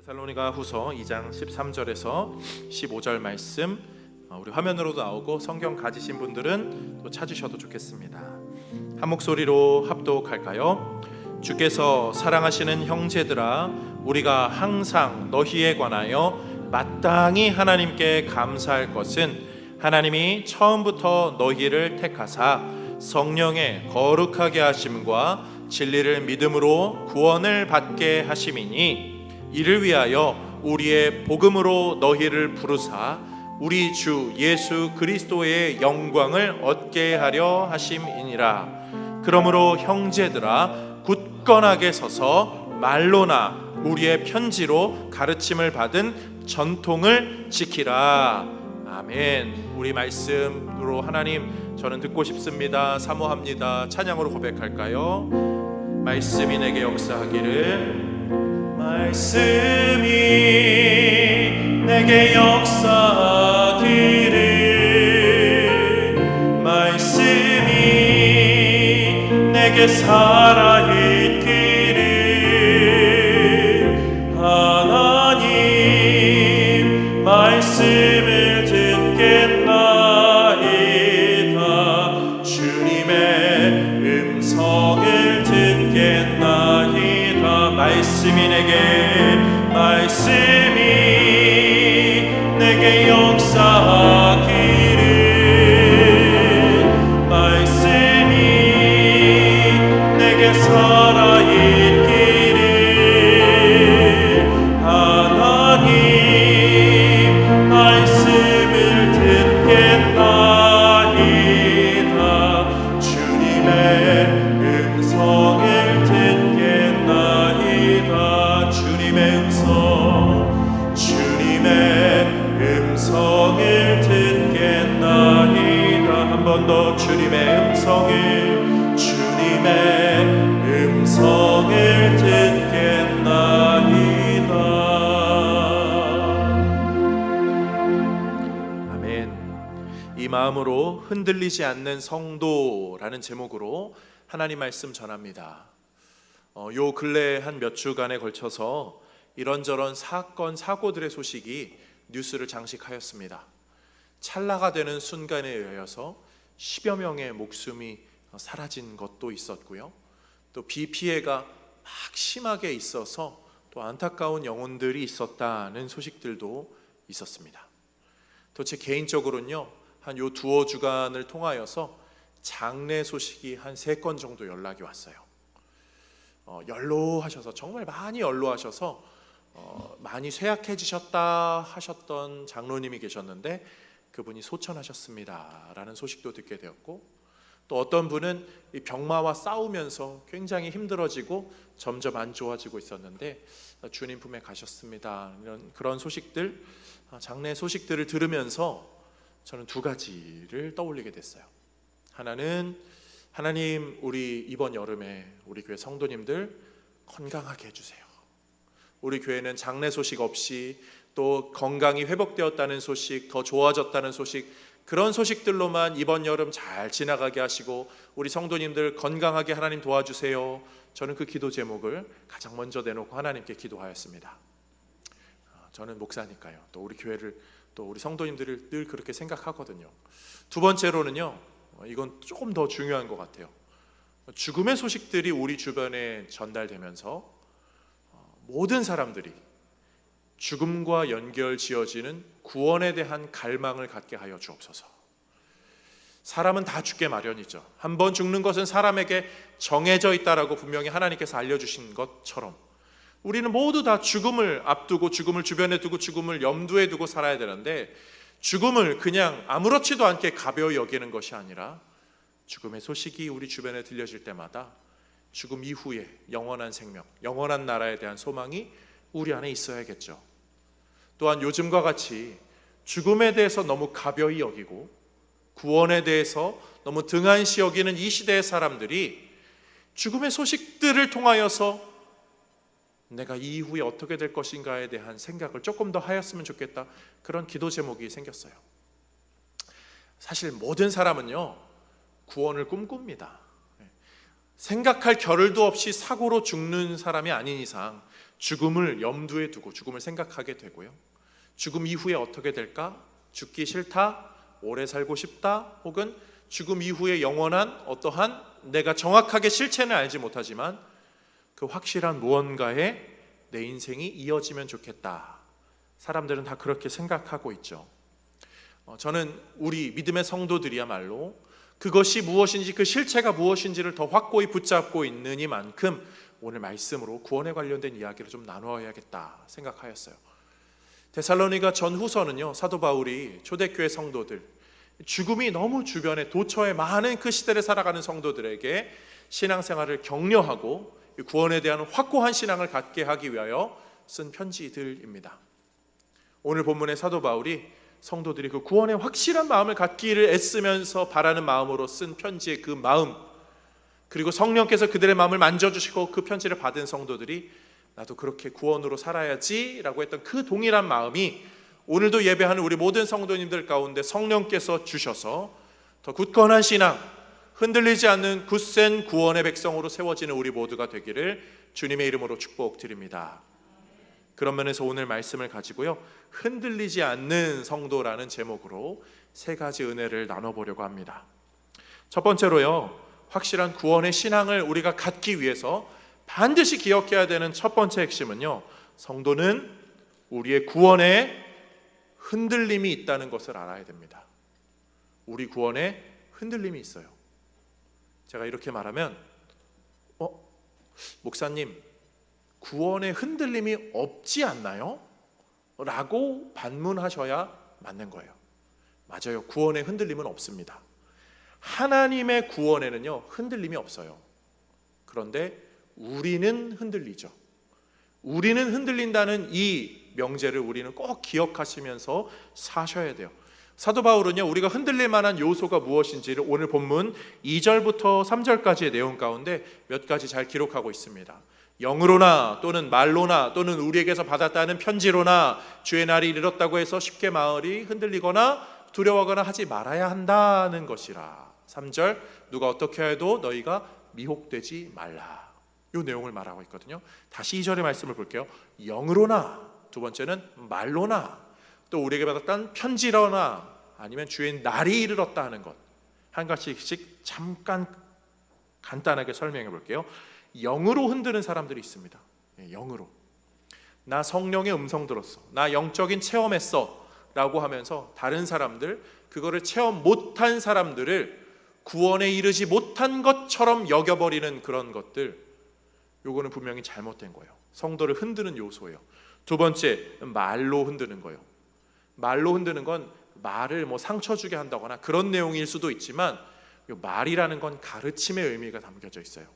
데살로니가 후서 2장 13절에서 15절 말씀 우리 화면으로도 나오고 성경 가지신 분들은 또 찾으셔도 좋겠습니다. 한 목소리로 합독할까요? 주께서 사랑하시는 형제들아, 우리가 항상 너희에 관하여 마땅히 하나님께 감사할 것은 하나님이 처음부터 너희를 택하사 성령의 거룩하게 하심과 진리를 믿음으로 구원을 받게 하심이니, 이를 위하여 우리의 복음으로 너희를 부르사 우리 주 예수 그리스도의 영광을 얻게 하려 하심이니라. 그러므로 형제들아, 굳건하게 서서 말로나 우리의 편지로 가르침을 받은 전통을 지키라. 아멘. 우리 말씀으로 하나님, 저는 듣고 싶습니다. 사모합니다. 찬양으로 고백할까요? 말씀이 내게 역사하기를, 말씀이 내게 역사하기를, 말씀이 내게 살아있기를, 하나님 말씀을 듣겠나이다. 주님의 음성을 듣겠나이다. 말씀이 내게 역사하기를, 말씀이 내게 살아있기를, 하나님 말씀을 듣겠나이다. 주님의 음성을 듣겠나이다. 주님의 음성을 듣겠나이다. 한 번 더 주님의 음성을 듣겠나이다. 아멘. 이 마음으로 흔들리지 않는 성도라는 제목으로 하나님 말씀 전합니다. 요 근래 한 몇 주간에 걸쳐서 이런저런 사건 사고들의 소식이 뉴스를 장식하였습니다. 찰나가 되는 순간에 의해서 10여 명의 목숨이 사라진 것도 있었고요, 또 비 피해가 막 심하게 있어서 또 안타까운 영혼들이 있었다는 소식들도 있었습니다. 또 제 개인적으로는요, 한 요 두어 주간을 통하여서 장례 소식이 한 3건 정도 연락이 왔어요. 연로하셔서, 정말 많이 연로하셔서 많이 쇠약해지셨다 하셨던 장로님이 계셨는데, 그분이 소천하셨습니다 라는 소식도 듣게 되었고, 또 어떤 분은 이 병마와 싸우면서 굉장히 힘들어지고 점점 안 좋아지고 있었는데 주님 품에 가셨습니다, 이런 그런 소식들, 장례 소식들을 들으면서 저는 두 가지를 떠올리게 됐어요. 하나는, 하나님, 우리 이번 여름에 우리 교회 성도님들 건강하게 해주세요. 우리 교회는 장례 소식 없이, 또 건강이 회복되었다는 소식, 더 좋아졌다는 소식, 그런 소식들로만 이번 여름 잘 지나가게 하시고 우리 성도님들 건강하게 하나님 도와주세요. 저는 그 기도 제목을 가장 먼저 내놓고 하나님께 기도하였습니다. 저는 목사니까요, 또 우리 교회를, 또 우리 성도님들을 늘 그렇게 생각하거든요. 두 번째로는요, 이건 조금 더 중요한 것 같아요. 죽음의 소식들이 우리 주변에 전달되면서 모든 사람들이 죽음과 연결 지어지는 구원에 대한 갈망을 갖게 하여 주옵소서. 사람은 다 죽게 마련이죠. 한 번 죽는 것은 사람에게 정해져 있다라고 분명히 하나님께서 알려주신 것처럼 우리는 모두 다 죽음을 앞두고, 죽음을 주변에 두고, 죽음을 염두에 두고 살아야 되는데, 죽음을 그냥 아무렇지도 않게 가벼이 여기는 것이 아니라 죽음의 소식이 우리 주변에 들려질 때마다 죽음 이후에 영원한 생명, 영원한 나라에 대한 소망이 우리 안에 있어야겠죠. 또한 요즘과 같이 죽음에 대해서 너무 가벼이 여기고 구원에 대해서 너무 등한시 여기는 이 시대의 사람들이 죽음의 소식들을 통하여서 내가 이후에 어떻게 될 것인가에 대한 생각을 조금 더 하였으면 좋겠다, 그런 기도 제목이 생겼어요. 사실 모든 사람은요, 구원을 꿈꿉니다. 생각할 겨를도 없이 사고로 죽는 사람이 아닌 이상 죽음을 염두에 두고 죽음을 생각하게 되고요. 죽음 이후에 어떻게 될까? 죽기 싫다, 오래 살고 싶다, 혹은 죽음 이후에 영원한 어떠한 내가 정확하게 실체는 알지 못하지만 그 확실한 무언가에 내 인생이 이어지면 좋겠다. 사람들은 다 그렇게 생각하고 있죠. 저는 우리 믿음의 성도들이야말로 그것이 무엇인지, 그 실체가 무엇인지를 더 확고히 붙잡고 있느니만큼 오늘 말씀으로 구원에 관련된 이야기를 좀 나누어야겠다 생각하였어요. 데살로니가 전후서는요, 사도 바울이 초대교회 성도들, 죽음이 너무 주변에 도처에 많은 그 시대를 살아가는 성도들에게 신앙생활을 격려하고 구원에 대한 확고한 신앙을 갖게 하기 위하여 쓴 편지들입니다. 오늘 본문의 사도 바울이 성도들이 그 구원의 확실한 마음을 갖기를 애쓰면서 바라는 마음으로 쓴 편지의 그 마음, 그리고 성령께서 그들의 마음을 만져주시고 그 편지를 받은 성도들이 나도 그렇게 구원으로 살아야지 라고 했던 그 동일한 마음이 오늘도 예배하는 우리 모든 성도님들 가운데 성령께서 주셔서 더 굳건한 신앙, 흔들리지 않는 굳센 구원의 백성으로 세워지는 우리 모두가 되기를 주님의 이름으로 축복드립니다. 그런 면에서 오늘 말씀을 가지고요, 흔들리지 않는 성도라는 제목으로 세 가지 은혜를 나눠보려고 합니다. 첫 번째로요, 확실한 구원의 신앙을 우리가 갖기 위해서 반드시 기억해야 되는 첫 번째 핵심은요, 성도는 우리의 구원에 흔들림이 있다는 것을 알아야 됩니다. 우리 구원에 흔들림이 있어요. 제가 이렇게 말하면 목사님, 구원에 흔들림이 없지 않나요? 라고 반문하셔야 맞는 거예요. 맞아요. 구원에 흔들림은 없습니다. 하나님의 구원에는요, 흔들림이 없어요. 그런데 우리는 흔들리죠. 우리는 흔들린다는 이 명제를 우리는 꼭 기억하시면서 사셔야 돼요. 사도 바울은요, 우리가 흔들릴 만한 요소가 무엇인지를 오늘 본문 2절부터 3절까지의 내용 가운데 몇 가지 잘 기록하고 있습니다. 영으로나 또는 말로나 또는 우리에게서 받았다는 편지로나 주의 날이 이르렀다고 해서 쉽게 마음이 흔들리거나 두려워하거나 하지 말아야 한다는 것이라. 3절, 누가 어떻게 해도 너희가 미혹되지 말라. 이 내용을 말하고 있거든요. 다시 2절의 말씀을 볼게요. 영으로나, 두 번째는 말로나, 또 우리에게 받았다는 편지로나, 아니면 주의 날이 이르렀다 하는 것, 한 가지씩 잠깐 간단하게 설명해 볼게요. 영으로 흔드는 사람들이 있습니다. 영으로, 나 성령의 음성 들었어, 나 영적인 체험했어 라고 하면서 다른 사람들, 그거를 체험 못한 사람들을 구원에 이르지 못한 것처럼 여겨버리는 그런 것들, 요거는 분명히 잘못된 거예요. 성도를 흔드는 요소예요. 두 번째, 말로 흔드는 거예요. 말로 흔드는 건 말을 상처 주게 한다거나 그런 내용일 수도 있지만, 이 말이라는 건 가르침의 의미가 담겨져 있어요.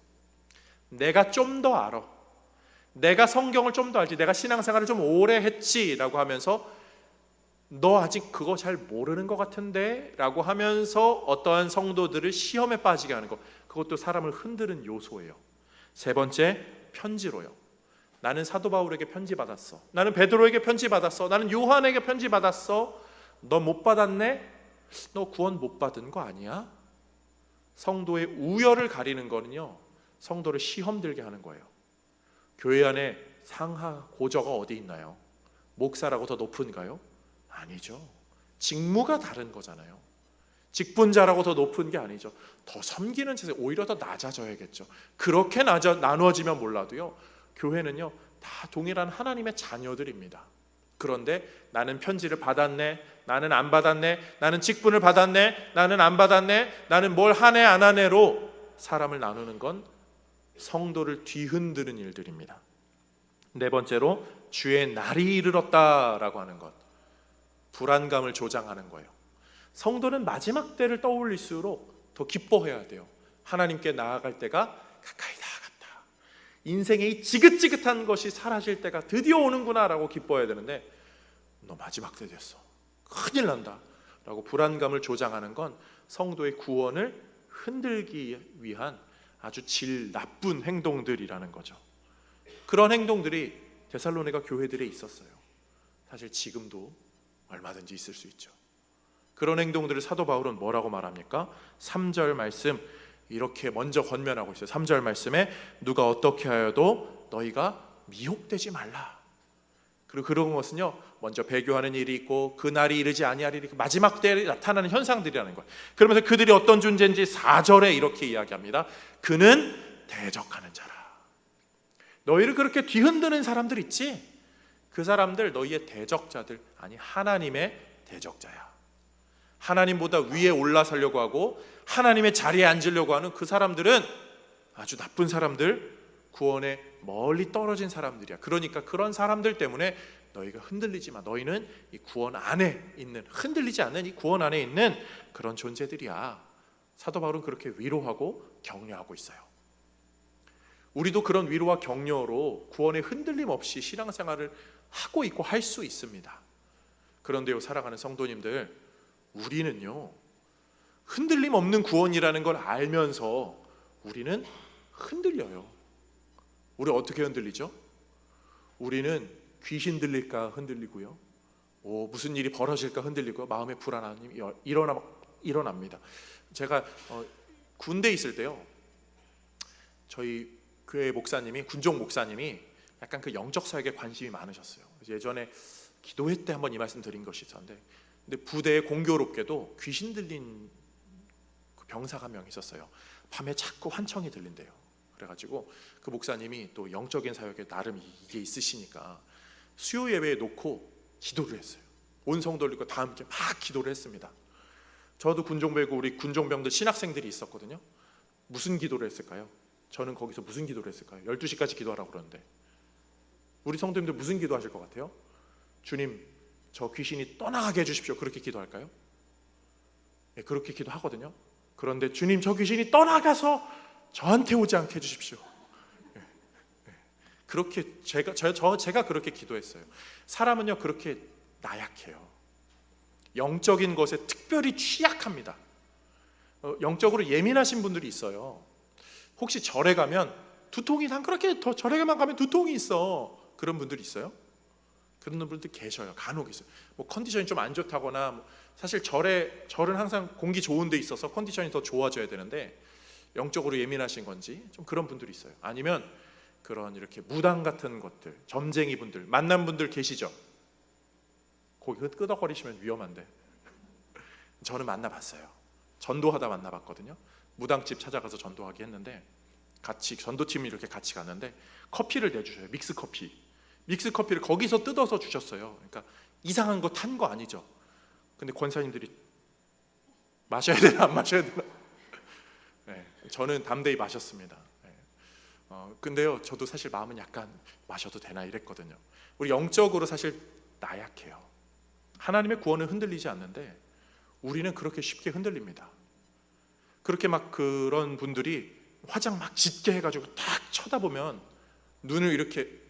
내가 좀 더 알아, 내가 성경을 좀 더 알지, 내가 신앙생활을 좀 오래 했지 라고 하면서 너 아직 그거 잘 모르는 것 같은데 라고 하면서 어떠한 성도들을 시험에 빠지게 하는 것, 그것도 사람을 흔드는 요소예요. 세 번째, 편지로요. 나는 사도 바울에게 편지 받았어, 나는 베드로에게 편지 받았어, 나는 요한에게 편지 받았어. 너 못 받았네? 너 구원 못 받은 거 아니야? 성도의 우열을 가리는 거는요, 성도를 시험 들게 하는 거예요. 교회 안에 상하 고저가 어디 있나요? 목사라고 더 높은가요? 아니죠. 직무가 다른 거잖아요. 직분자라고 더 높은 게 아니죠. 더 섬기는 채세, 오히려 더 낮아져야겠죠. 그렇게 나누어지면 몰라도요, 교회는요 다 동일한 하나님의 자녀들입니다. 그런데 나는 편지를 받았네, 나는 안 받았네, 나는 직분을 받았네, 나는 안 받았네, 나는 뭘 하네 안 하네로 사람을 나누는 건 성도를 뒤흔드는 일들입니다. 네 번째로, 주의 날이 이르렀다라고 하는 것, 불안감을 조장하는 거예요. 성도는 마지막 때를 떠올릴수록 더 기뻐해야 돼요. 하나님께 나아갈 때가 가까이 다가갔다, 인생의 이 지긋지긋한 것이 사라질 때가 드디어 오는구나 라고 기뻐해야 되는데, 너 마지막 때 됐어, 큰일 난다 라고 불안감을 조장하는 건 성도의 구원을 흔들기 위한 아주 질 나쁜 행동들이라는 거죠. 그런 행동들이 데살로니가 교회들에 있었어요. 사실 지금도 얼마든지 있을 수 있죠. 그런 행동들을 사도 바울은 뭐라고 말합니까? 3절 말씀 이렇게 먼저 권면하고 있어요. 3절 말씀에 누가 어떻게 하여도 너희가 미혹되지 말라. 그리고 그런 것은요, 먼저 배교하는 일이 있고 그 날이 이르지 아니하리니 마지막 때에 나타나는 현상들이라는 거예요. 그러면서 그들이 어떤 존재인지 4절에 이렇게 이야기합니다. 그는 대적하는 자라. 너희를 그렇게 뒤흔드는 사람들 있지? 그 사람들 너희의 대적자들, 아니 하나님의 대적자야. 하나님보다 위에 올라서려고 하고 하나님의 자리에 앉으려고 하는 그 사람들은 아주 나쁜 사람들, 구원에 멀리 떨어진 사람들이야. 그러니까 그런 사람들 때문에 너희가 흔들리지 마. 너희는 이 구원 안에 있는, 흔들리지 않는 이 구원 안에 있는 그런 존재들이야. 사도 바울은 그렇게 위로하고 격려하고 있어요. 우리도 그런 위로와 격려로 구원에 흔들림 없이 신앙생활을 하고 있고 할 수 있습니다. 그런데요, 사랑하는 성도님들, 우리는요, 흔들림 없는 구원이라는 걸 알면서 우리는 흔들려요. 우리 어떻게 흔들리죠? 우리는 귀신 들릴까 흔들리고요, 무슨 일이 벌어질까 흔들리고 마음의 불안함이 일어납니다. 제가 군대에 있을 때요, 저희 교회 목사님이, 군종 목사님이 약간 그 영적 사역에 관심이 많으셨어요. 예전에 기도회 때 한번 이 말씀 드린 것이 있었는데, 근데 부대에 공교롭게도 귀신 들린 그 병사가 한 명 있었어요. 밤에 자꾸 환청이 들린대요. 그래가지고 그 목사님이 또 영적인 사역에 나름 이게 있으시니까 수요 예배에 놓고 기도를 했어요. 온 성도를 믿고 다 함께 막 기도를 했습니다. 저도 군종배고 우리 군종병들 신학생들이 있었거든요. 무슨 기도를 했을까요? 저는 거기서 무슨 기도를 했을까요? 12시까지 기도하라고 그러는데 우리 성도님들 무슨 기도하실 것 같아요? 주님, 저 귀신이 떠나가게 해주십시오. 그렇게 기도할까요? 네, 그렇게 기도하거든요. 그런데 주님, 저 귀신이 떠나가서 저한테 오지 않게 해주십시오. 네, 네. 그렇게 제가 그렇게 기도했어요. 사람은요, 그렇게 나약해요. 영적인 것에 특별히 취약합니다. 영적으로 예민하신 분들이 있어요. 혹시 절에 가면 두통이, 난 그렇게 더 절에만 가면 두통이 있어, 그런 분들이 있어요? 그런 분들 계셔요. 간혹 있어요. 뭐 컨디션이 좀 안 좋다거나, 사실 절은 항상 공기 좋은 데 있어서 컨디션이 더 좋아져야 되는데 영적으로 예민하신 건지 좀 그런 분들이 있어요. 아니면 그런 이렇게 무당 같은 것들, 점쟁이 분들, 만난 분들 계시죠? 거기 끄덕거리시면 위험한데 저는 만나봤어요. 전도하다 만나봤거든요. 무당집 찾아가서 전도하기 했는데 같이 전도팀이 이렇게 같이 갔는데 커피를 내주셔요. 믹스 커피를 거기서 뜯어서 주셨어요. 그러니까 이상한 거 탄 거 아니죠. 근데 권사님들이 마셔야 되나 안 마셔야 되나, 네, 저는 담대히 마셨습니다. 네. 근데요, 저도 사실 마음은 약간 마셔도 되나 이랬거든요. 우리 영적으로 사실 나약해요. 하나님의 구원은 흔들리지 않는데 우리는 그렇게 쉽게 흔들립니다. 그렇게 막 그런 분들이 화장 막 짙게 해가지고 딱 쳐다보면 눈을 이렇게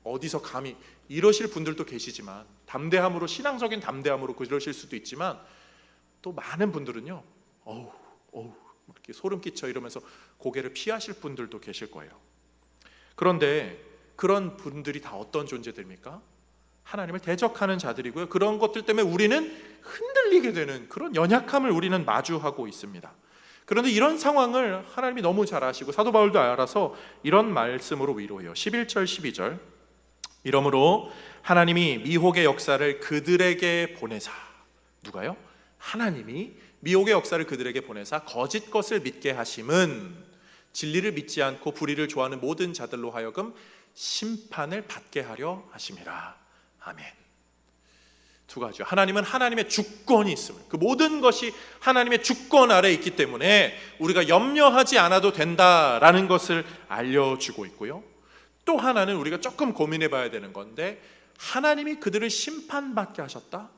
어디서 감히, 이러실 분들도 계시지만 담대함으로, 신앙적인 담대함으로 그러실 수도 있지만 또 많은 분들은요, 어우 이렇게 소름 끼쳐 이러면서 고개를 피하실 분들도 계실 거예요. 그런데 그런 분들이 다 어떤 존재들입니까? 하나님을 대적하는 자들이고요. 그런 것들 때문에 우리는 흔들리게 되는 그런 연약함을 우리는 마주하고 있습니다. 그런데 이런 상황을 하나님이 너무 잘 아시고 사도 바울도 알아서 이런 말씀으로 위로해요. 11절 12절, 이러므로 하나님이 미혹의 역사를 그들에게 보내사, 누가요? 하나님이 미혹의 역사를 그들에게 보내사 거짓 것을 믿게 하심은 진리를 믿지 않고 불의를 좋아하는 모든 자들로 하여금 심판을 받게 하려 하심이라. 아멘. 두 가지요. 하나님은 하나님의 주권이 있음을, 그 모든 것이 하나님의 주권 아래 있기 때문에 우리가 염려하지 않아도 된다라는 것을 알려주고 있고요. 또 하나는 우리가 조금 고민해 봐야 되는 건데, 하나님이 그들을 심판받게 하셨다?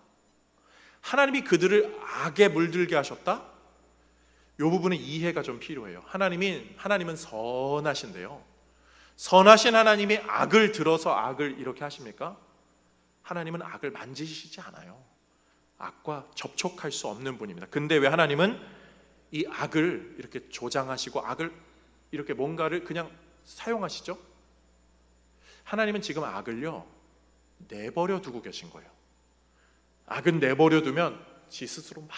하나님이 그들을 악에 물들게 하셨다? 이 부분은 이해가 좀 필요해요. 하나님은 선하신데요, 선하신 하나님이 악을 들어서 악을 이렇게 하십니까? 하나님은 악을 만지시지 않아요. 악과 접촉할 수 없는 분입니다. 근데 왜 하나님은 이 악을 이렇게 조장하시고 악을 이렇게 뭔가를 그냥 사용하시죠? 하나님은 지금 악을요, 내버려 두고 계신 거예요. 악은 내버려 두면 지 스스로 막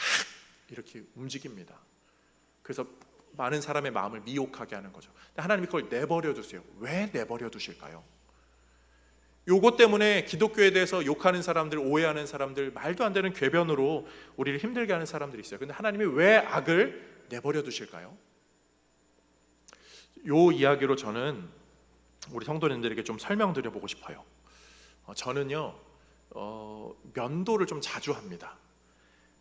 이렇게 움직입니다. 그래서 많은 사람의 마음을 미혹하게 하는 거죠. 근데 하나님이 그걸 내버려 두세요. 왜 내버려 두실까요? 요것 때문에 기독교에 대해서 욕하는 사람들, 오해하는 사람들, 말도 안 되는 궤변으로 우리를 힘들게 하는 사람들이 있어요. 근데 하나님이 왜 악을 내버려 두실까요? 요 이야기로 저는 우리 성도님들에게 좀 설명드려 보고 싶어요. 저는요 면도를 좀 자주 합니다.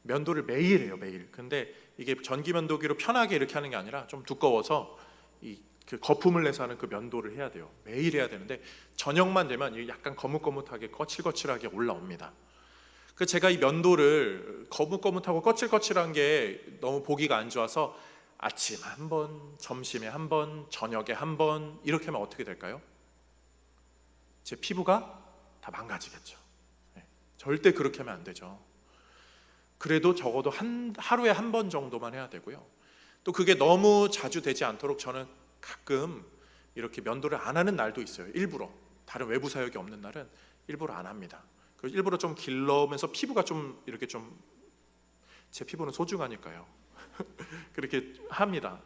면도를 매일 해요, 매일. 근데 이게 전기 면도기로 편하게 이렇게 하는 게 아니라 좀 두꺼워서 그 거품을 내서 하는 그 면도를 해야 돼요. 매일 해야 되는데 저녁만 되면 이게 약간 거뭇거뭇하게 거칠거칠하게 올라옵니다. 그 제가 이 면도를 거뭇거뭇하고 거칠거칠한 게 너무 보기가 안 좋아서 아침 한 번, 점심에 한 번, 저녁에 한 번 이렇게 하면 어떻게 될까요? 제 피부가 다 망가지겠죠. 절대 그렇게 하면 안 되죠. 그래도 적어도 하루에 한 번 정도만 해야 되고요. 또 그게 너무 자주 되지 않도록 저는 가끔 이렇게 면도를 안 하는 날도 있어요. 일부러 다른 외부 사역이 없는 날은 일부러 안 합니다. 일부러 좀 길러면서 피부가 좀 이렇게 좀, 제 피부는 소중하니까요. 그렇게 합니다.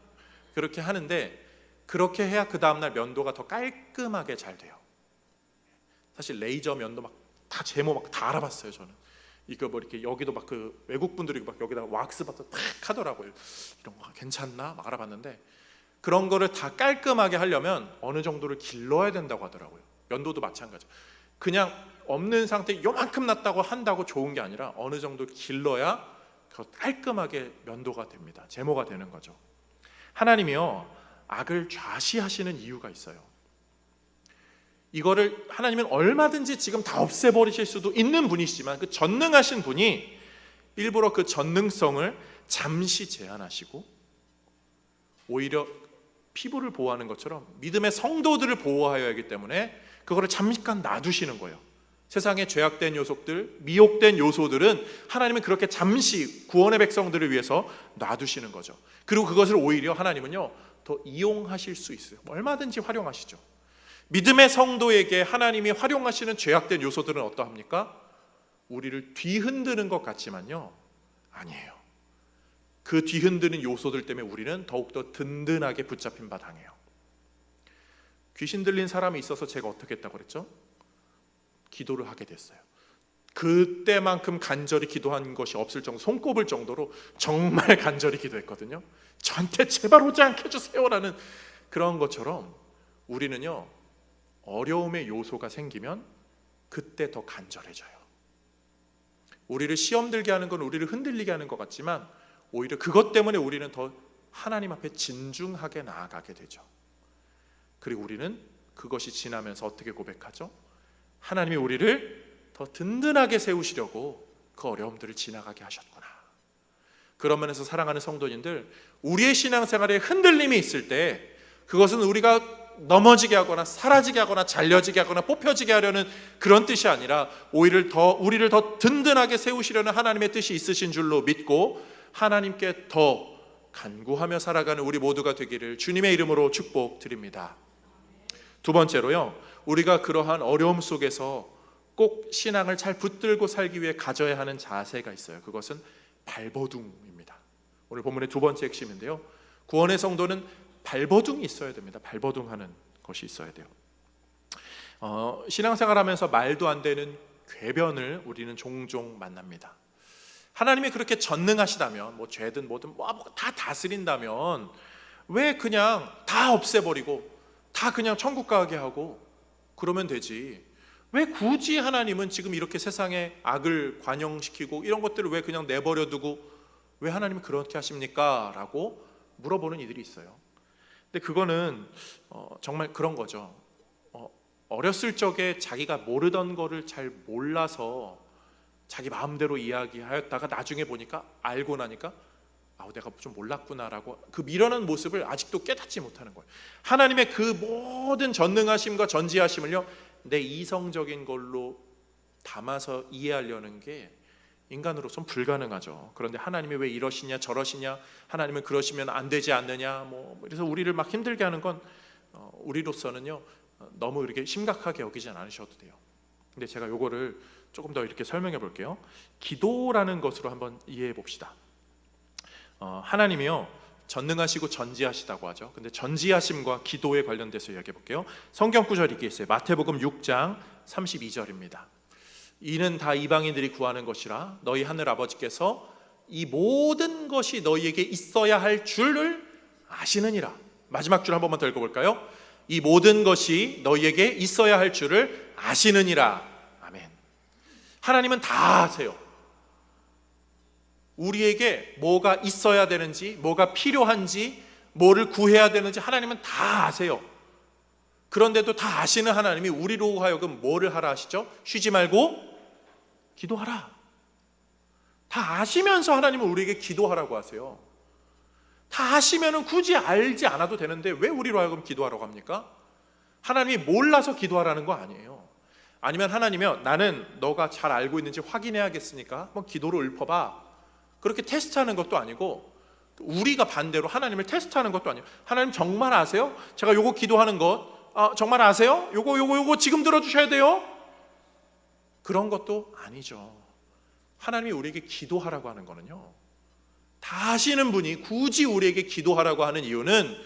그렇게 하는데 그렇게 해야 그 다음날 면도가 더 깔끔하게 잘 돼요. 사실 레이저 면도 막 다 제모 막 다 알아봤어요. 저는 이거 뭐 이렇게 여기도 막 그 외국 분들이 막 여기다가 왁스 받아 탁 하더라고요. 이런 거 괜찮나 막 알아봤는데 그런 거를 다 깔끔하게 하려면 어느 정도를 길러야 된다고 하더라고요. 면도도 마찬가지. 그냥 없는 상태 요만큼 났다고 한다고 좋은 게 아니라 어느 정도 길러야 깔끔하게 면도가 됩니다. 제모가 되는 거죠. 하나님이요 악을 좌시하시는 이유가 있어요. 이거를 하나님은 얼마든지 지금 다 없애버리실 수도 있는 분이시지만 그 전능하신 분이 일부러 그 전능성을 잠시 제한하시고 오히려 피부를 보호하는 것처럼 믿음의 성도들을 보호하여야 하기 때문에 그거를 잠깐 놔두시는 거예요. 세상의 죄악된 요소들, 미혹된 요소들은 하나님은 그렇게 잠시 구원의 백성들을 위해서 놔두시는 거죠. 그리고 그것을 오히려 하나님은요 더 이용하실 수 있어요. 얼마든지 활용하시죠. 믿음의 성도에게 하나님이 활용하시는 죄악된 요소들은 어떠합니까? 우리를 뒤흔드는 것 같지만요 아니에요. 그 뒤흔드는 요소들 때문에 우리는 더욱더 든든하게 붙잡힌 바 당해요. 귀신 들린 사람이 있어서 제가 어떻게 했다고 그랬죠? 기도를 하게 됐어요. 그때만큼 간절히 기도한 것이 없을 정도, 손꼽을 정도로 정말 간절히 기도했거든요. 저한테 제발 오지 않게 해주세요라는 그런 것처럼 우리는요 어려움의 요소가 생기면 그때 더 간절해져요. 우리를 시험 들게 하는 건 우리를 흔들리게 하는 것 같지만 오히려 그것 때문에 우리는 더 하나님 앞에 진중하게 나아가게 되죠. 그리고 우리는 그것이 지나면서 어떻게 고백하죠? 하나님이 우리를 더 든든하게 세우시려고 그 어려움들을 지나가게 하셨구나. 그런 면에서 사랑하는 성도님들, 우리의 신앙생활에 흔들림이 있을 때 그것은 우리가 넘어지게 하거나 사라지게 하거나 잘려지게 하거나 뽑혀지게 하려는 그런 뜻이 아니라 오히려 우리를 더 든든하게 세우시려는 하나님의 뜻이 있으신 줄로 믿고 하나님께 더 간구하며 살아가는 우리 모두가 되기를 주님의 이름으로 축복드립니다. 두 번째로요, 우리가 그러한 어려움 속에서 꼭 신앙을 잘 붙들고 살기 위해 가져야 하는 자세가 있어요. 그것은 발버둥입니다. 오늘 본문의 두 번째 핵심인데요, 구원의 성도는 발버둥이 있어야 됩니다. 발버둥하는 것이 있어야 돼요. 신앙생활하면서 말도 안 되는 궤변을 우리는 종종 만납니다. 하나님이 그렇게 전능하시다면 뭐 죄든 뭐든 다 다스린다면 왜 그냥 다 없애버리고 다 그냥 천국 가게 하고 그러면 되지, 왜 굳이 하나님은 지금 이렇게 세상에 악을 관영시키고 이런 것들을 왜 그냥 내버려 두고 왜 하나님이 그렇게 하십니까? 라고 물어보는 이들이 있어요. 근데 그거는 정말 그런 거죠. 어렸을 적에 자기가 모르던 거를 잘 몰라서 자기 마음대로 이야기하였다가 나중에 보니까 알고 나니까 내가 좀 몰랐구나라고 그 미련한 모습을 아직도 깨닫지 못하는 거예요. 하나님의 그 모든 전능하심과 전지하심을요 내 이성적인 걸로 담아서 이해하려는 게 인간으로선 불가능하죠. 그런데 하나님이 왜 이러시냐 저러시냐, 하나님은 그러시면 안 되지 않느냐, 그래서 우리를 막 힘들게 하는 건 우리로서는요 너무 이렇게 심각하게 여기지 않으셔도 돼요. 근데 제가 요거를 조금 더 이렇게 설명해 볼게요. 기도라는 것으로 한번 이해해 봅시다. 하나님이요 전능하시고 전지하시다고 하죠. 근데 전지하심과 기도에 관련돼서 이야기해 볼게요. 성경 구절이 이렇게 있어요. 마태복음 6장 32절입니다. 이는 다 이방인들이 구하는 것이라 너희 하늘 아버지께서 이 모든 것이 너희에게 있어야 할 줄을 아시느니라. 마지막 줄 한 번만 더 읽어볼까요? 이 모든 것이 너희에게 있어야 할 줄을 아시느니라. 아멘. 하나님은 다 아세요. 우리에게 뭐가 있어야 되는지, 뭐가 필요한지, 뭐를 구해야 되는지 하나님은 다 아세요. 그런데도 다 아시는 하나님이 우리로 하여금 뭐를 하라 하시죠? 쉬지 말고 기도하라. 다 아시면서 하나님은 우리에게 기도하라고 하세요. 다 아시면 굳이 알지 않아도 되는데 왜 우리로 하여금 기도하라고 합니까? 하나님이 몰라서 기도하라는 거 아니에요. 아니면 하나님이요, 나는 너가 잘 알고 있는지 확인해야겠으니까 한번 기도로 읊어봐. 그렇게 테스트하는 것도 아니고, 우리가 반대로 하나님을 테스트하는 것도 아니에요. 하나님 정말 아세요? 제가 요거 기도하는 것 정말 아세요? 요거 지금 들어주셔야 돼요? 그런 것도 아니죠. 하나님이 우리에게 기도하라고 하는 거는요, 다 아시는 분이 굳이 우리에게 기도하라고 하는 이유는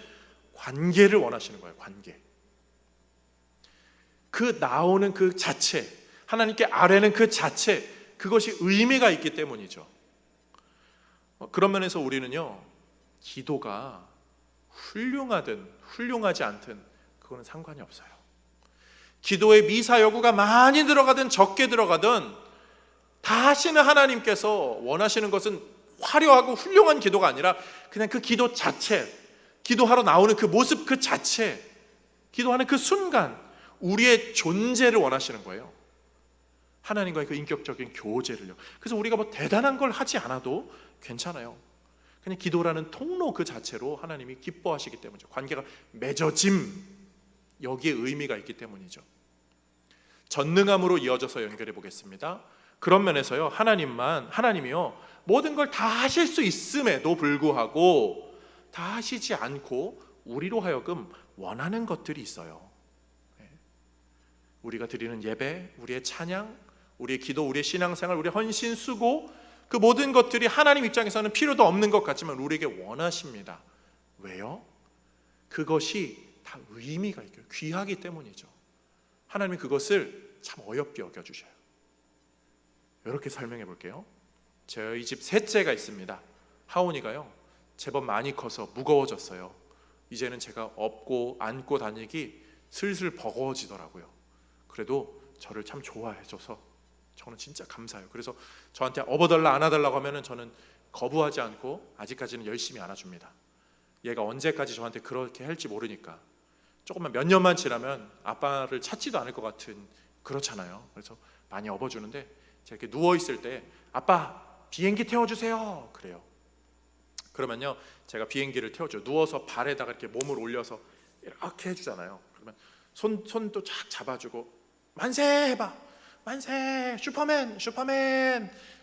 관계를 원하시는 거예요. 관계. 그 나오는 그 자체, 하나님께 아뢰는 그 자체, 그것이 의미가 있기 때문이죠. 그런 면에서 우리는요, 기도가 훌륭하든 훌륭하지 않든 그거는 상관이 없어요. 기도의 미사 여구가 많이 들어가든 적게 들어가든 다 하시는 하나님께서 원하시는 것은 화려하고 훌륭한 기도가 아니라 그냥 그 기도 자체, 기도하러 나오는 그 모습 그 자체, 기도하는 그 순간 우리의 존재를 원하시는 거예요. 하나님과의 그 인격적인 교제를요. 그래서 우리가 뭐 대단한 걸 하지 않아도 괜찮아요. 그냥 기도라는 통로 그 자체로 하나님이 기뻐하시기 때문이죠. 관계가 맺어짐, 여기에 의미가 있기 때문이죠. 전능함으로 이어져서 연결해 보겠습니다. 그런 면에서요, 하나님이요, 모든 걸 다 하실 수 있음에도 불구하고 다 하시지 않고 우리로 하여금 원하는 것들이 있어요. 우리가 드리는 예배, 우리의 찬양, 우리의 기도, 우리의 신앙생활, 우리의 헌신, 수고, 그 모든 것들이 하나님 입장에서는 필요도 없는 것 같지만 우리에게 원하십니다. 왜요? 그것이 다 의미가 있고 귀하기 때문이죠. 하나님이 그것을 참 어렵게 여겨주셔요. 이렇게 설명해 볼게요. 저희 집 셋째가 있습니다. 하온이가요, 제법 많이 커서 무거워졌어요. 이제는 제가 업고 안고 다니기 슬슬 버거워지더라고요. 그래도 저를 참 좋아해줘서 저는 진짜 감사해요. 그래서 저한테 업어달라 안아달라고 하면은 저는 거부하지 않고 아직까지는 열심히 안아줍니다. 얘가 언제까지 저한테 그렇게 할지 모르니까 조금만 몇 년만 지나면 아빠를 찾지도 않을 것 같은, 그렇잖아요. 그래서 많이 업어주는데 제가 이렇게 누워있을 때 아빠 비행기 태워주세요 그래요. 그러면요, 제가 비행기를 태워줘요. 누워서 발에다가 이렇게 몸을 올려서 이렇게 해주잖아요. 그러면 손도 쫙 잡아주고 만세 해봐, 만세, 슈퍼맨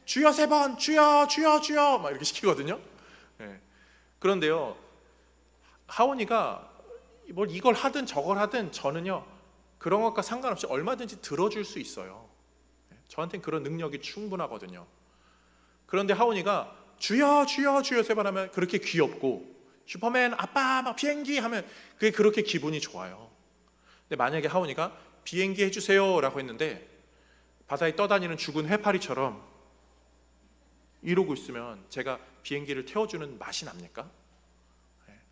주여 3번, 주여 막 이렇게 시키거든요. 네. 그런데요, 하온이가 뭘 이걸 하든 저걸 하든 저는요, 그런 것과 상관없이 얼마든지 들어줄 수 있어요. 저한테는 그런 능력이 충분하거든요. 그런데 하온이가 주여 3번 하면 그렇게 귀엽고, 슈퍼맨, 아빠, 막 비행기 하면 그게 그렇게 기분이 좋아요. 근데 만약에 하온이가 비행기 해주세요 라고 했는데 바다에 떠다니는 죽은 해파리처럼 이러고 있으면 제가 비행기를 태워주는 맛이 납니까?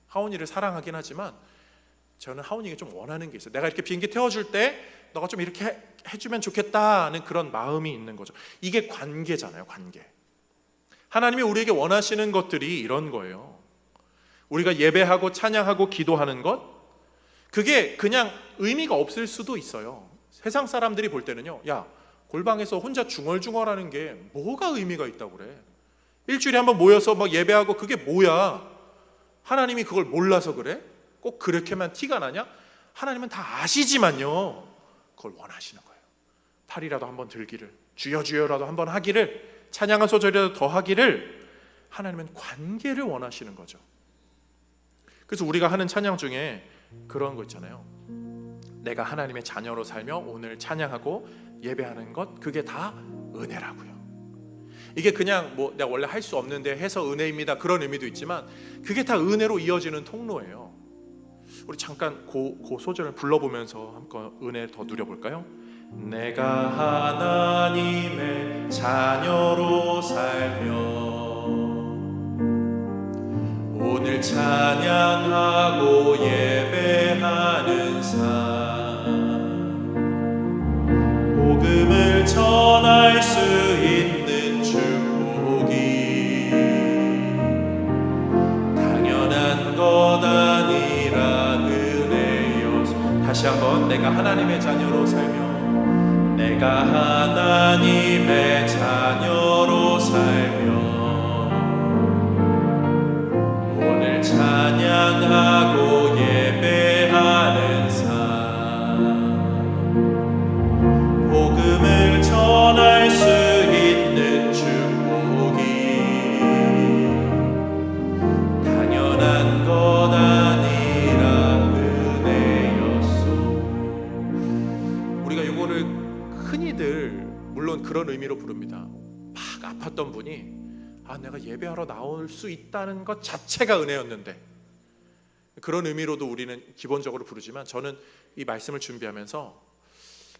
하온이를 사랑하긴 하지만 저는 하온이가 좀 원하는 게 있어요. 내가 이렇게 비행기 태워줄 때 너가 좀 이렇게 해주면 좋겠다는 그런 마음이 있는 거죠. 이게 관계잖아요. 관계. 하나님이 우리에게 원하시는 것들이 이런 거예요. 우리가 예배하고 찬양하고 기도하는 것, 그게 그냥 의미가 없을 수도 있어요. 세상 사람들이 볼 때는요, 야, 골방에서 혼자 중얼중얼하는 게 뭐가 의미가 있다고 그래? 일주일에 한번 모여서 막 예배하고 그게 뭐야? 하나님이 그걸 몰라서 그래? 꼭 그렇게만 티가 나냐? 하나님은 다 아시지만요, 그걸 원하시는 거예요. 팔이라도 한번 들기를, 주여라도 한번 하기를, 찬양한 소절이라도 더 하기를, 하나님은 관계를 원하시는 거죠. 그래서 우리가 하는 찬양 중에 그런 거 있잖아요. 내가 하나님의 자녀로 살며 오늘 찬양하고 예배하는 것, 그게 다 은혜라고요. 이게 그냥 뭐 내가 원래 할 수 없는데 해서 은혜입니다 그런 의미도 있지만 그게 다 은혜로 이어지는 통로예요. 우리 잠깐 그 소절을 불러보면서 한번 은혜 더 누려볼까요? 내가 하나님의 자녀로 살며 오늘 찬양하고 예배하는 삶 복음을 전할 수 있는 축복이 당연한 것 아니라 은혜여서 다시 한번 내가 하나님의 자녀로 살며 내가 하나님의 자녀로 살며 오늘 찬양하고 예배하는 삶 복음을 전할 수 있는 축복이 당연한 것 아니라 은혜였소. 우리가 이거를 흔히들 물론 그런 의미로 부릅니다. 막 아팠던 분이 내가 예배하러 나올 수 있다는 것 자체가 은혜였는데 그런 의미로도 우리는 기본적으로 부르지만 저는 이 말씀을 준비하면서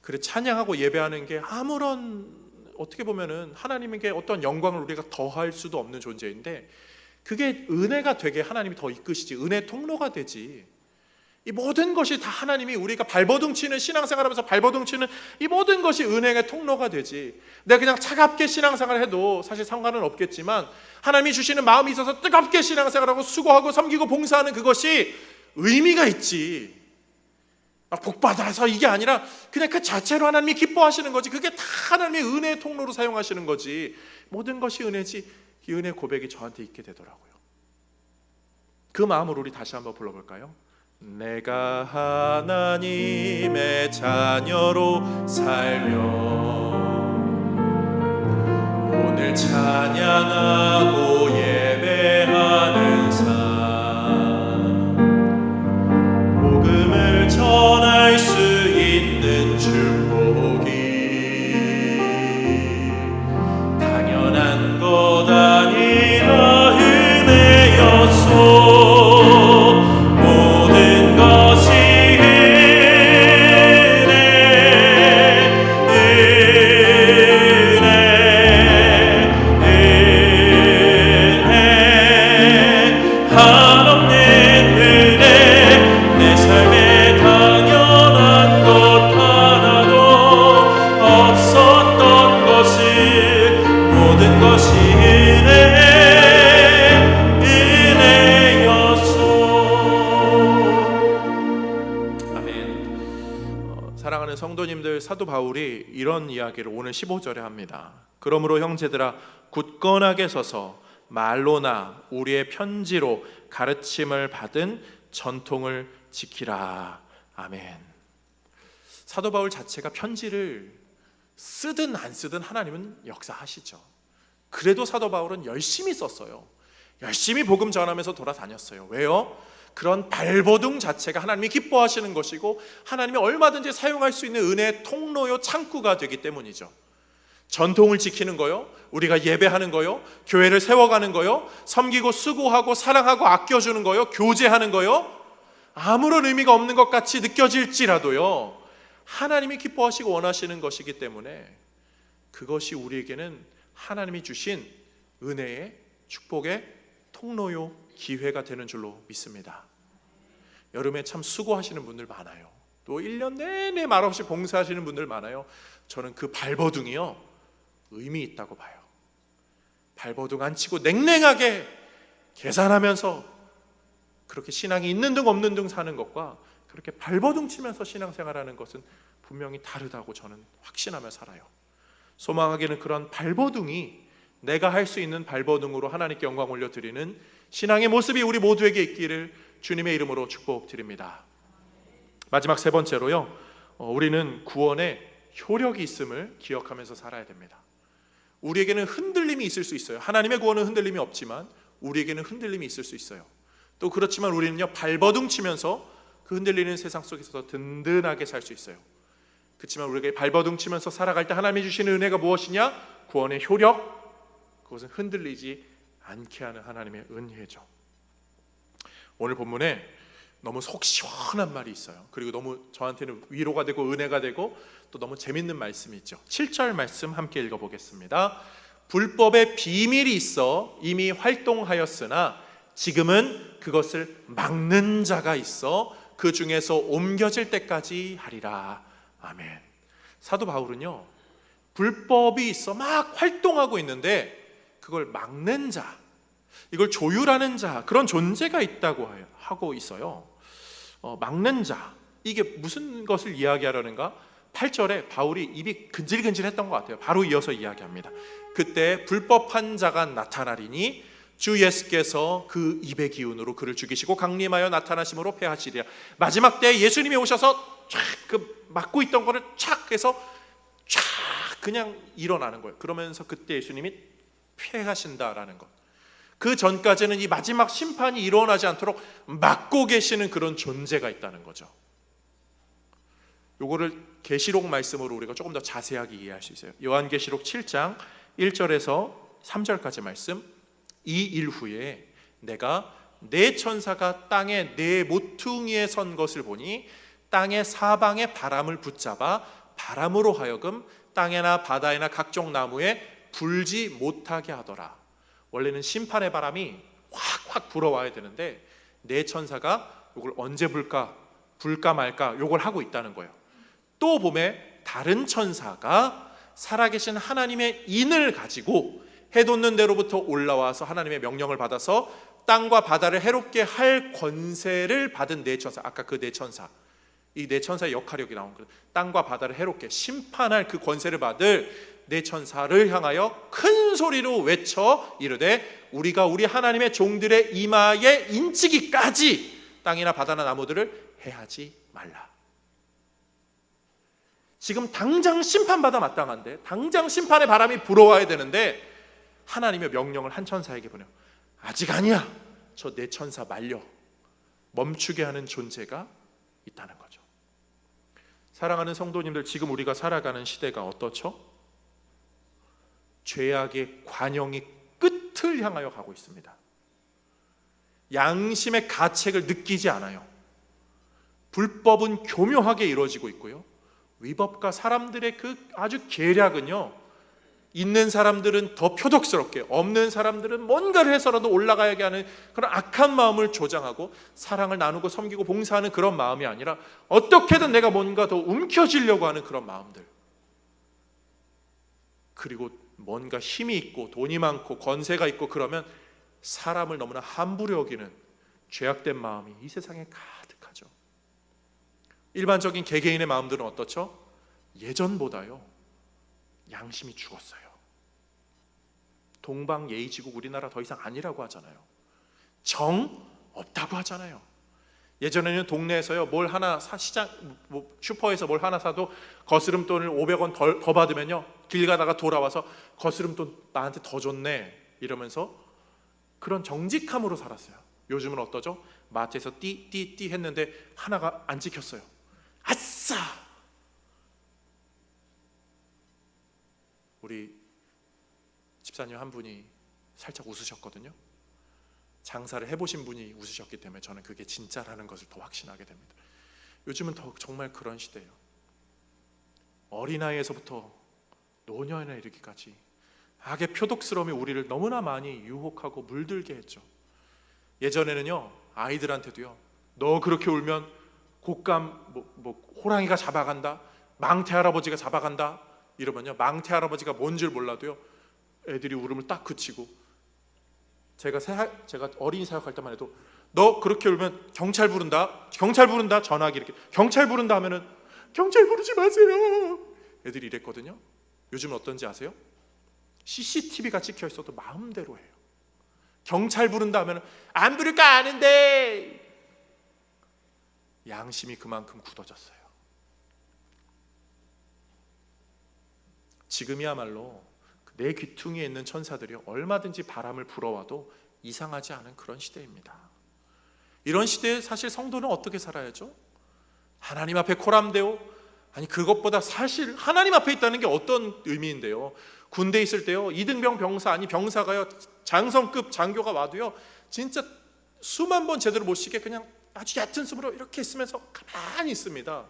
그래 찬양하고 예배하는 게 아무런 어떻게 보면은 하나님에게 어떤 영광을 우리가 더할 수도 없는 존재인데 그게 은혜가 되게 하나님이 더 이끄시지 은혜 통로가 되지. 이 모든 것이 다 하나님이 우리가 발버둥치는 신앙생활하면서 발버둥치는 이 모든 것이 은혜의 통로가 되지. 내가 그냥 차갑게 신앙생활을 해도 사실 상관은 없겠지만 하나님이 주시는 마음이 있어서 뜨겁게 신앙생활하고 수고하고 섬기고 봉사하는 그것이 의미가 있지. 막 복받아서 이게 아니라 그냥 그 자체로 하나님이 기뻐하시는 거지. 그게 다 하나님의 은혜의 통로로 사용하시는 거지. 모든 것이 은혜지. 이 은혜 고백이 저한테 있게 되더라고요. 그 마음으로 우리 다시 한번 불러볼까요? 내가 하나님의 자녀로 살며 오늘 찬양하고 예배하는 삶 복음을 전할 수 있는 축복이 당연한 것 아니라 은혜였소. 성도님들, 사도 바울이 이런 이야기를 오늘 15절에 합니다. 그러므로 형제들아 굳건하게 서서 말로나 우리의 편지로 가르침을 받은 전통을 지키라. 아멘. 사도 바울 자체가 편지를 쓰든 안 쓰든 하나님은 역사하시죠. 그래도 사도 바울은 열심히 썼어요. 열심히 복음 전하면서 돌아다녔어요. 왜요? 그런 발버둥 자체가 하나님이 기뻐하시는 것이고 하나님이 얼마든지 사용할 수 있는 은혜의 통로요 창구가 되기 때문이죠. 전통을 지키는 거요, 우리가 예배하는 거요, 교회를 세워가는 거요, 섬기고 수고하고 사랑하고 아껴주는 거요, 교제하는 거요, 아무런 의미가 없는 것 같이 느껴질지라도요 하나님이 기뻐하시고 원하시는 것이기 때문에 그것이 우리에게는 하나님이 주신 은혜의 축복의 통로요 기회가 되는 줄로 믿습니다. 여름에 참 수고하시는 분들 많아요. 또 1년 내내 말없이 봉사하시는 분들 많아요. 저는 그 발버둥이요 의미 있다고 봐요. 발버둥 안 치고 냉랭하게 계산하면서 그렇게 신앙이 있는 등 없는 등 사는 것과 그렇게 발버둥 치면서 신앙생활하는 것은 분명히 다르다고 저는 확신하며 살아요. 소망하기는 그런 발버둥이 내가 할 수 있는 발버둥으로 하나님께 영광 올려드리는 신앙의 모습이 우리 모두에게 있기를 주님의 이름으로 축복드립니다. 마지막 세 번째로요, 우리는 구원에 효력이 있음을 기억하면서 살아야 됩니다. 우리에게는 흔들림이 있을 수 있어요. 하나님의 구원은 흔들림이 없지만 우리에게는 흔들림이 있을 수 있어요. 또 그렇지만 우리는요 발버둥 치면서 그 흔들리는 세상 속에서 든든하게 살 수 있어요. 그렇지만 우리에게 발버둥 치면서 살아갈 때 하나님이 주시는 은혜가 무엇이냐? 구원의 효력, 그것은 흔들리지 않게 하는 하나님의 은혜죠. 오늘 본문에 너무 속 시원한 말이 있어요. 그리고 너무 저한테는 위로가 되고 은혜가 되고 또 너무 재밌는 말씀이 있죠. 7절 말씀 함께 읽어보겠습니다. 불법의 비밀이 있어 이미 활동하였으나 지금은 그것을 막는 자가 있어 그 중에서 옮겨질 때까지 하리라. 아멘. 사도 바울은요, 불법이 있어 막 활동하고 있는데 그걸 막는 자, 이걸 조율하는 자, 그런 존재가 있다고 하고 있어요. 막는 자, 이게 무슨 것을 이야기하려는가? 8절에 바울이 입이 근질근질했던 것 같아요. 바로 이어서 이야기합니다. 그때 불법한 자가 나타나리니 주 예수께서 그 입의 기운으로 그를 죽이시고 강림하여 나타나심으로 패하시리라. 마지막 때 예수님이 오셔서 쫙 그 막고 있던 거를 촥 해서 쫙 그냥 일어나는 거예요. 그러면서 그때 예수님이 패하신다라는 것. 그 전까지는 이 마지막 심판이 일어나지 않도록 막고 계시는 그런 존재가 있다는 거죠. 요거를 계시록 말씀으로 우리가 조금 더 자세하게 이해할 수 있어요. 요한계시록 7장 1절에서 3절까지 말씀. 이 일 후에 내가 네 천사가 땅에 네 모퉁이에 선 것을 보니 땅의 사방에 바람을 붙잡아 바람으로 하여금 땅에나 바다에나 각종 나무에 불지 못하게 하더라. 원래는 심판의 바람이 확확 불어와야 되는데 네 천사가 이걸 언제 불까 말까 요걸 하고 있다는 거예요. 또 보면 다른 천사가 살아계신 하나님의 인을 가지고 해돋는 데로부터 올라와서 하나님의 명령을 받아서 땅과 바다를 해롭게 할 권세를 받은 네 천사. 아까 그 네 천사, 이 네 천사의 역할력이 나온 거예요. 땅과 바다를 해롭게 심판할 그 권세를 받을 네 천사를 향하여 큰 소리로 외쳐 이르되 우리가 우리 하나님의 종들의 이마에 인치기까지 땅이나 바다나 나무들을 해하지 말라. 지금 당장 심판받아 마땅한데, 당장 심판의 바람이 불어와야 되는데 하나님의 명령을 한 천사에게 보내요. 아직 아니야. 저 네 천사 말려 멈추게 하는 존재가 있다는 거죠. 사랑하는 성도님들, 지금 우리가 살아가는 시대가 어떻죠? 죄악의 관영이 끝을 향하여 가고 있습니다. 양심의 가책을 느끼지 않아요. 불법은 교묘하게 이루어지고 있고요, 위법과 사람들의 그 아주 계략은요, 있는 사람들은 더 표독스럽게, 없는 사람들은 뭔가를 해서라도 올라가야게 하는 그런 악한 마음을 조장하고 사랑을 나누고 섬기고 봉사하는 그런 마음이 아니라 어떻게든 내가 뭔가 더 움켜쥐려고 하는 그런 마음들, 그리고 뭔가 힘이 있고 돈이 많고 권세가 있고 그러면 사람을 너무나 함부로 여기는 죄악된 마음이 이 세상에 가득하죠. 일반적인 개개인의 마음들은 어떻죠? 예전보다요 양심이 죽었어요. 동방예의지국 우리나라 더 이상 아니라고 하잖아요. 정 없다고 하잖아요. 예전에는 동네에서요 뭘 하나 시장 슈퍼에서 뭘 하나 사도 거스름돈을 500원 더 받으면요 길 가다가 돌아와서 거스름돈 나한테 더 줬네 이러면서 그런 정직함으로 살았어요. 요즘은 어떠죠? 마트에서 띠 했는데 하나가 안 찍혔어요. 아싸! 우리 집사님 한 분이 살짝 웃으셨거든요. 장사를 해보신 분이 웃으셨기 때문에 저는 그게 진짜라는 것을 더 확신하게 됩니다. 요즘은 더 정말 그런 시대예요. 어린아이에서부터 노년에 이르기까지 악의 표독스러움이 우리를 너무나 많이 유혹하고 물들게 했죠. 예전에는요 아이들한테도요 너 그렇게 울면 곶감 호랑이가 잡아간다, 망태 할아버지가 잡아간다 이러면요 망태 할아버지가 뭔 줄 몰라도요 애들이 울음을 딱 그치고, 제가 어린이 사역할 때만 해도 너 그렇게 울면 경찰 부른다 전화기 이렇게 경찰 부른다 하면은 경찰 부르지 마세요 애들이 이랬거든요. 요즘은 어떤지 아세요? CCTV가 찍혀 있어도 마음대로 해요. 경찰 부른다 하면은 안 부를까 아는데. 양심이 그만큼 굳어졌어요. 지금이야말로 내 귀퉁이에 있는 천사들이 얼마든지 바람을 불어와도 이상하지 않은 그런 시대입니다. 이런 시대에 사실 성도는 어떻게 살아야죠? 하나님 앞에 코람되어 아니 그것보다 사실 하나님 앞에 있다는 게 어떤 의미인데요. 군대에 있을 때요, 이등병 병사 아니 병사가요, 장성급 장교가 와도요 진짜 수만 번 제대로 못 쉬게 그냥 아주 얕은 숨으로 이렇게 있으면서 가만히 있습니다.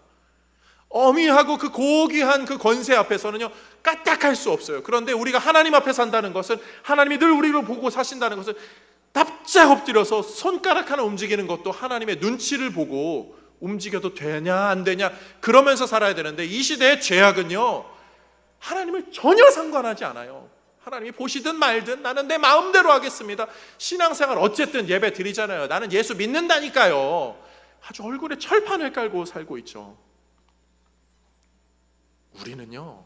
어미하고 그 고귀한 그 권세 앞에서는요 까딱할 수 없어요. 그런데 우리가 하나님 앞에 산다는 것은, 하나님이 늘 우리를 보고 사신다는 것은 납작 엎드려서 손가락 하나 움직이는 것도 하나님의 눈치를 보고 움직여도 되냐 안 되냐 그러면서 살아야 되는데, 이 시대의 죄악은요 하나님을 전혀 상관하지 않아요. 하나님이 보시든 말든 나는 내 마음대로 하겠습니다. 신앙생활 어쨌든 예배 드리잖아요. 나는 예수 믿는다니까요. 아주 얼굴에 철판을 깔고 살고 있죠. 우리는요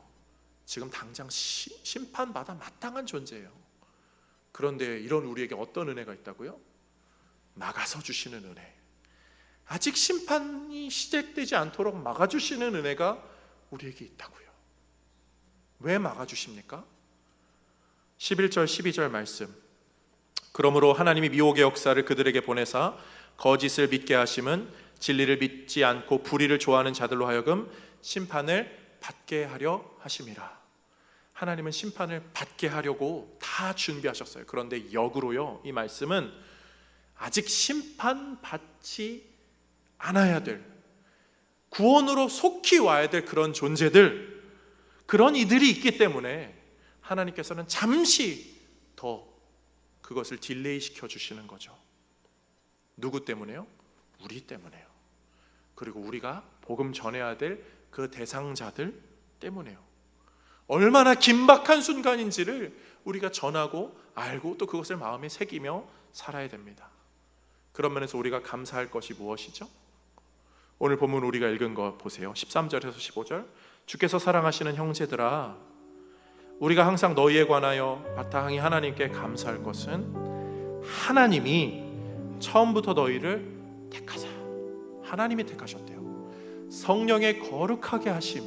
지금 당장 심판받아 마땅한 존재예요. 그런데 이런 우리에게 어떤 은혜가 있다고요? 막아서 주시는 은혜. 아직 심판이 시작되지 않도록 막아주시는 은혜가 우리에게 있다고요. 왜 막아주십니까? 11절 12절 말씀. 그러므로 하나님이 미혹의 역사를 그들에게 보내사 거짓을 믿게 하심은 진리를 믿지 않고 불의를 좋아하는 자들로 하여금 심판을 받게 하려 하심이라. 하나님은 심판을 받게 하려고 다 준비하셨어요. 그런데 역으로요, 이 말씀은 아직 심판받지 않아야 될, 구원으로 속히 와야 될 그런 존재들, 그런 이들이 있기 때문에 하나님께서는 잠시 더 그것을 딜레이 시켜주시는 거죠. 누구 때문에요? 우리 때문에요. 그리고 우리가 복음 전해야 될 그 대상자들 때문에요. 얼마나 긴박한 순간인지를 우리가 전하고 알고 또 그것을 마음에 새기며 살아야 됩니다. 그런 면에서 우리가 감사할 것이 무엇이죠? 오늘 본문 우리가 읽은 거 보세요. 13절에서 15절. 주께서 사랑하시는 형제들아, 우리가 항상 너희에 관하여 마땅히 하나님께 감사할 것은 하나님이 처음부터 너희를 택하사, 하나님이 택하셨대요. 성령의 거룩하게 하심,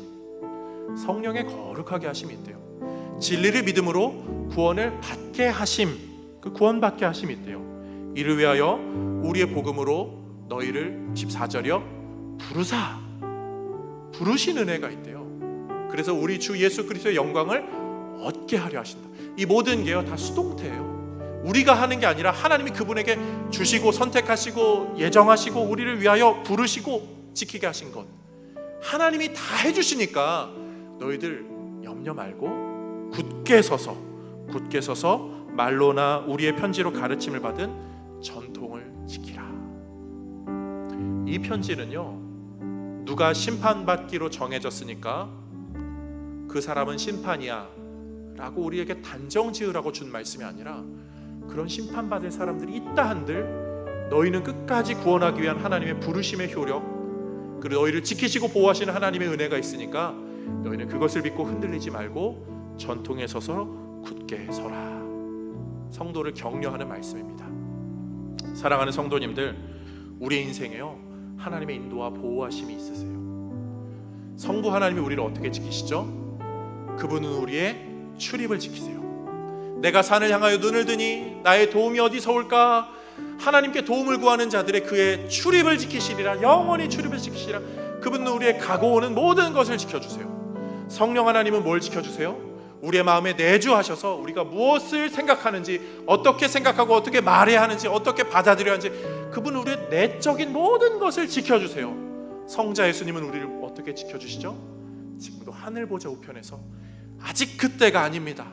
성령의 거룩하게 하심이 있대요. 진리를 믿음으로 구원을 받게 하심, 그 구원받게 하심이 있대요. 이를 위하여 우리의 복음으로 너희를 14절이요 부르사, 부르신 은혜가 있대요. 그래서 우리 주 예수 그리스도의 영광을 얻게 하려 하신다. 이 모든 게요 다 수동태예요. 우리가 하는 게 아니라 하나님이 그분에게 주시고 선택하시고 예정하시고 우리를 위하여 부르시고 지키게 하신 것, 하나님이 다 해주시니까 너희들 염려 말고 굳게 서서 말로나 우리의 편지로 가르침을 받은 전통을 지키라. 이 편지는요 누가 심판받기로 정해졌으니까 그 사람은 심판이야 라고 우리에게 단정 지으라고 준 말씀이 아니라, 그런 심판받을 사람들이 있다 한들 너희는 끝까지 구원하기 위한 하나님의 부르심의 효력, 그리고 너희를 지키시고 보호하시는 하나님의 은혜가 있으니까 너희는 그것을 믿고 흔들리지 말고 전통에 서서 굳게 서라. 성도를 격려하는 말씀입니다. 사랑하는 성도님들, 우리의 인생에요 하나님의 인도와 보호하심이 있으세요. 성부 하나님이 우리를 어떻게 지키시죠? 그분은 우리의 출입을 지키세요. 내가 산을 향하여 눈을 드니 나의 도움이 어디서 올까? 하나님께 도움을 구하는 자들의 그의 출입을 지키시리라. 영원히 출입을 지키시리라. 그분은 우리의 가고 오는 모든 것을 지켜주세요. 성령 하나님은 뭘 지켜주세요? 우리의 마음에 내주하셔서 우리가 무엇을 생각하는지, 어떻게 생각하고 어떻게 말해야 하는지, 어떻게 받아들여야 하는지, 그분은 우리의 내적인 모든 것을 지켜주세요. 성자 예수님은 우리를 어떻게 지켜주시죠? 지금도 하늘 보좌 우편에서 아직 그때가 아닙니다.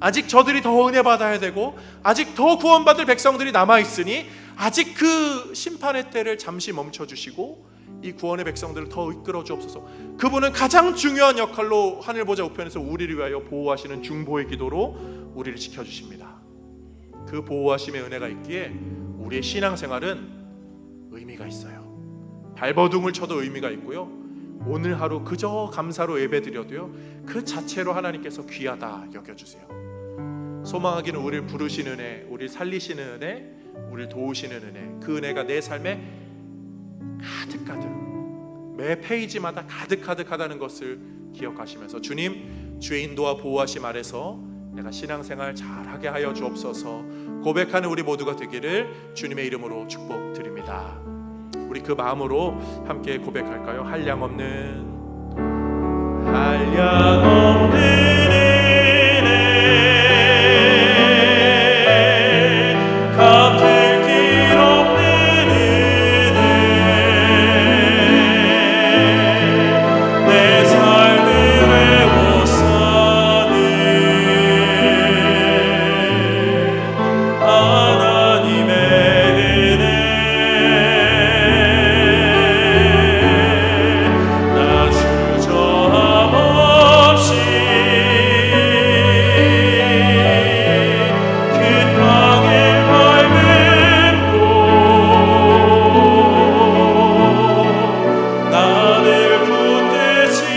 아직 저들이 더 은혜 받아야 되고 아직 더 구원받을 백성들이 남아있으니 아직 그 심판의 때를 잠시 멈춰주시고 이 구원의 백성들을 더 이끌어 주옵소서. 그분은 가장 중요한 역할로 하늘 보좌 우편에서 우리를 위하여 보호하시는 중보의 기도로 우리를 지켜주십니다. 그 보호하심의 은혜가 있기에 우리의 신앙생활은 의미가 있어요. 발버둥을 쳐도 의미가 있고요, 오늘 하루 그저 감사로 예배드려도요 그 자체로 하나님께서 귀하다 여겨주세요. 소망하기는 우리를 부르시는 은혜, 우리를 살리시는 은혜, 우리를 도우시는 은혜, 그 은혜가 내 삶에 가득가득 매 페이지마다 가득가득하다는 것을 기억하시면서 주님 주의 인도와 보호하심 아래서 내가 신앙생활 잘하게 하여 주옵소서 고백하는 우리 모두가 되기를 주님의 이름으로 축복드립니다. 우리 그 마음으로 함께 고백할까요? 한량없는 한량없는 은혜 갚을 길 없는 은혜 내 삶을 애워싸는 하나님의 은혜 나 주저함 없이 그 땅을 밟고 나를 붙드시는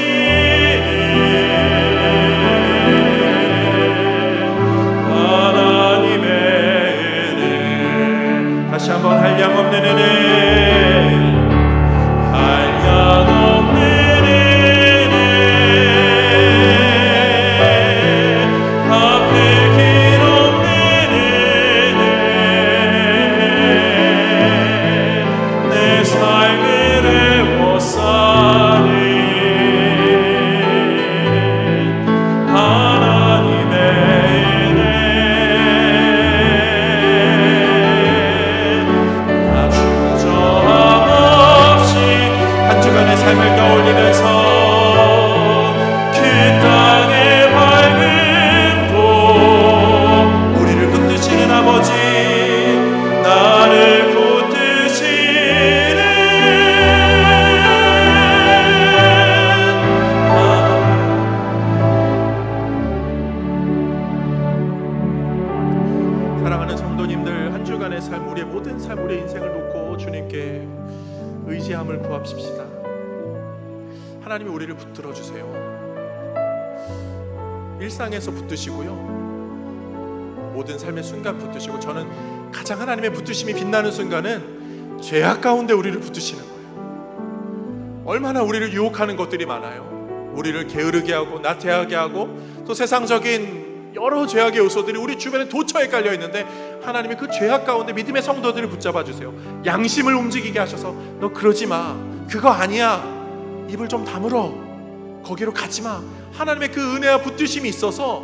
하나님의 은혜 다시 한번 한량없는 은혜 한량없는 은혜 갚을 길 없는 은혜 내 삶을 애워싸는 하나님의 은혜 나 주저함 없이 한 주간의 삶을 떠올리면서 그 땅에 밟음도 우리를 붙드시는 아버지 나를 붙드시는 사랑하는 성도님들 한 주간의 삶 우리의 모든 삶 우리의 인생을 놓고 주님께 의지함을 구합시다. 하나님이 우리를 붙들어 주세요. 일상에서 붙드시고요 모든 삶의 순간 붙드시고 저는 가장 하나님의 붙드심이 빛나는 순간은 죄악 가운데 우리를 붙드시는 거예요. 얼마나 우리를 유혹하는 것들이 많아요. 우리를 게으르게 하고 나태하게 하고 또 세상적인 여러 죄악의 요소들이 우리 주변에 도처에 깔려 있는데 하나님이 그 죄악 가운데 믿음의 성도들을 붙잡아 주세요. 양심을 움직이게 하셔서 너 그러지 마, 그거 아니야, 입을 좀 다물어, 거기로 가지 마. 하나님의 그 은혜와 붙드심이 있어서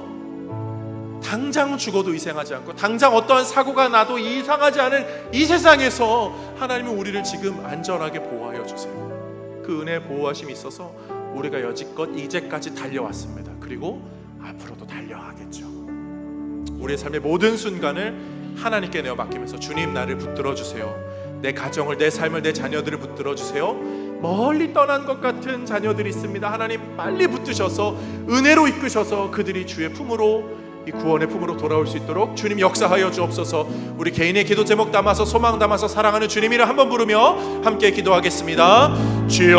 당장 죽어도 이상하지 않고 당장 어떠한 사고가 나도 이상하지 않은 이 세상에서 하나님은 우리를 지금 안전하게 보호하여 주세요. 그 은혜의 보호하심이 있어서 우리가 여지껏 이제까지 달려왔습니다. 그리고 앞으로도 달려가겠죠. 우리의 삶의 모든 순간을 하나님께 내어 맡기면서 주님 나를 붙들어 주세요. 내 가정을, 내 삶을, 내 자녀들을 붙들어 주세요. 멀리 떠난 것 같은 자녀들이 있습니다. 하나님 빨리 붙드셔서 은혜로 이끄셔서 그들이 주의 품으로, 이 구원의 품으로 돌아올 수 있도록 주님 역사하여 주옵소서. 우리 개인의 기도 제목 담아서 소망 담아서 사랑하는 주님 이름 한번 부르며 함께 기도하겠습니다. 주여